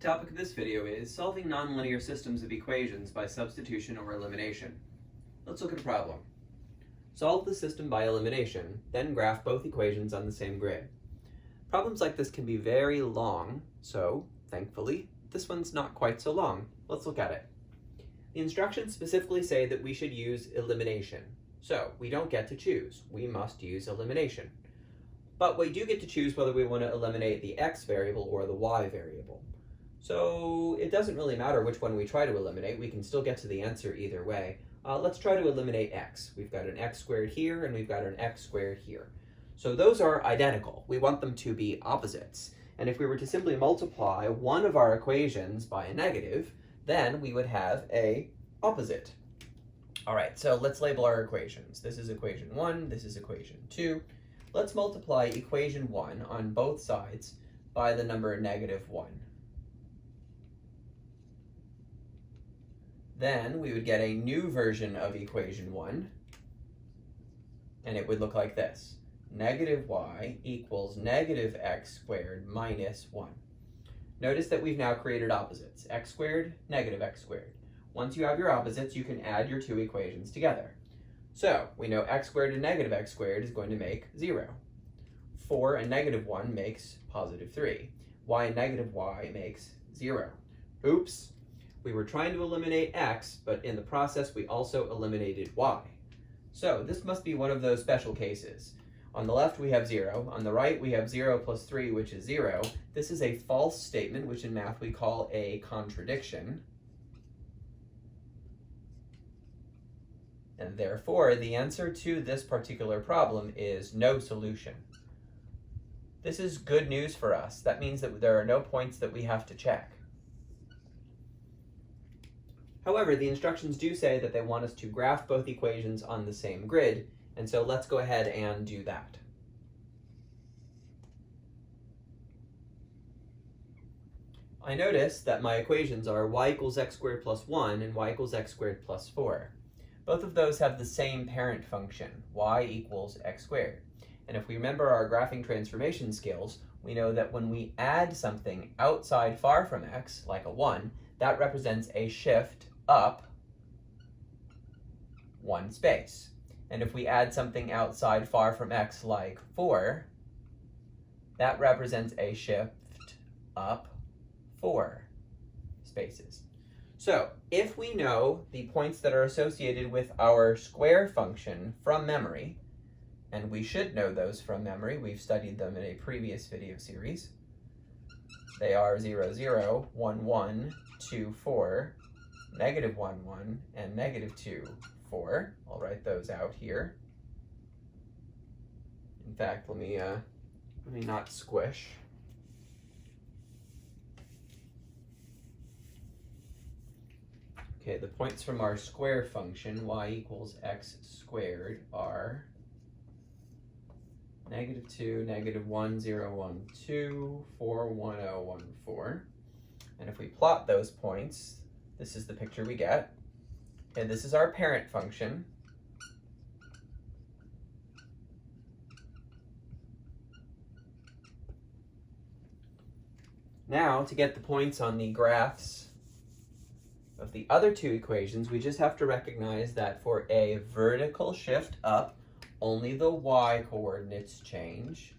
The topic of this video is solving nonlinear systems of equations by substitution or elimination. Let's look at a problem. Solve the system by elimination, then graph both equations on the same grid. Problems like this can be very long, so, thankfully, this one's not quite so long. Let's look at it. The instructions specifically say that we should use elimination. So, we don't get to choose. We must use elimination. But we do get to choose whether we want to eliminate the x variable or the y variable. So it doesn't really matter which one we try to eliminate. We can still get to the answer either way. Let's try to eliminate x. We've got an x squared here and we've got an x squared here. So those are identical. We want them to be opposites. And if we were to simply multiply one of our equations by a negative, then we would have a opposite. All right, so let's label our equations. This is equation 1, this is equation 2. Let's multiply equation 1 on both sides by the number -1. Then we would get a new version of equation 1, and it would look like this. -y equals -x squared minus 1. Notice that we've now created opposites, x squared, -x squared. Once you have your opposites, you can add your two equations together. So we know x squared and -x squared is going to make 0. 4 and -1 makes +3. Y and -y makes 0. Oops! We were trying to eliminate x, but in the process we also eliminated y. So this must be one of those special cases. On the left we have 0, on the right we have 0 plus 3, which is 0. This is a false statement, which in math we call a contradiction. And therefore, the answer to this particular problem is no solution. This is good news for us. That means that there are no points that we have to check. However, the instructions do say that they want us to graph both equations on the same grid, and so let's go ahead and do that. I notice that my equations are y equals x squared plus 1 and y equals x squared plus 4. Both of those have the same parent function, y equals x squared. And if we remember our graphing transformation skills, we know that when we add something outside far from x, like a 1, that represents a shift up one space. And if we add something outside far from x, like 4, that represents a shift up 4 spaces. So if we know the points that are associated with our square function from memory, and we should know those from memory, we've studied them in a previous video series, they are 0, 0, 1, 1, 2, 4, -1, 1, and -2, 4. I'll write those out here. In fact, let me not squish. Okay, the points from our square function, y equals x squared, are -2, -1, 0, 1, 2, 4, 1, 0, 1, 4. And if we plot those points, this is the picture we get. And this is our parent function. Now, to get the points on the graphs of the other two equations, we just have to recognize that for a vertical shift up, only the y coordinates change.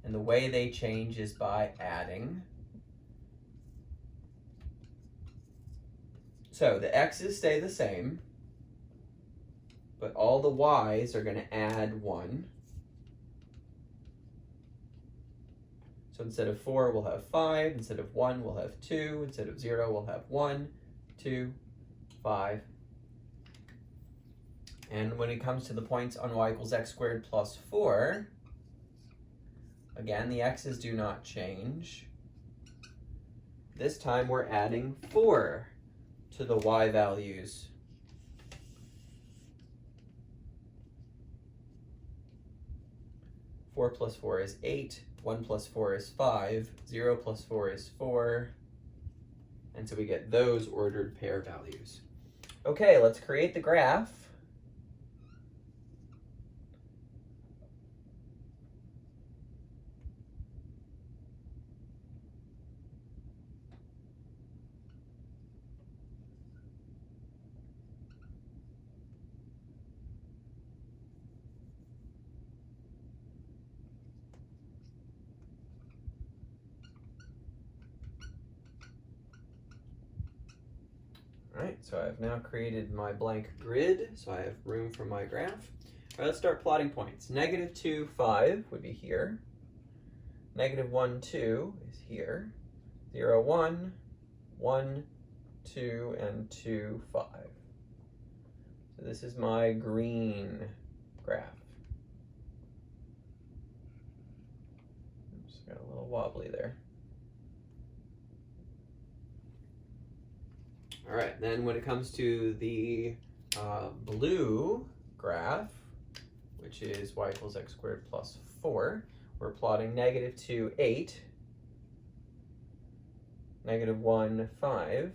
And the way they change is by adding. So the x's stay the same, but all the y's are going to add 1. So instead of 4, we'll have 5. Instead of 1, we'll have 2. Instead of 0, we'll have 1, 2, 5. And when it comes to the points on y equals x squared plus 4, again, the x's do not change. This time we're adding 4 to the y values. Four plus 4 is 8. 1 plus 4 is 5, 0 plus 4 is 4, and so we get those ordered pair values. Okay, let's create the graph. right, so I've now created my blank grid, so I have room for my graph. All right, let's start plotting points. Negative 2, 5 would be here. Negative 1, 2 is here. 0, 1, 1, 2, and 2, 5. So this is my green graph. Oops, got a little wobbly there. All right, then when it comes to the blue graph, which is y equals x squared plus 4, we're plotting negative 2, 8, negative 1, 5,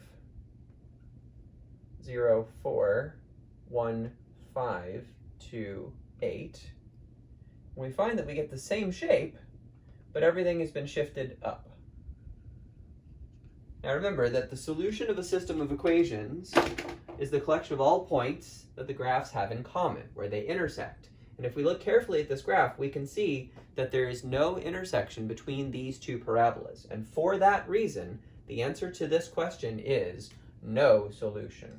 0, 4, 1, 5, 2, 8. We find that we get the same shape, but everything has been shifted up. Now remember that the solution of a system of equations is the collection of all points that the graphs have in common, where they intersect. And if we look carefully at this graph, we can see that there is no intersection between these two parabolas. And for that reason, the answer to this question is no solution.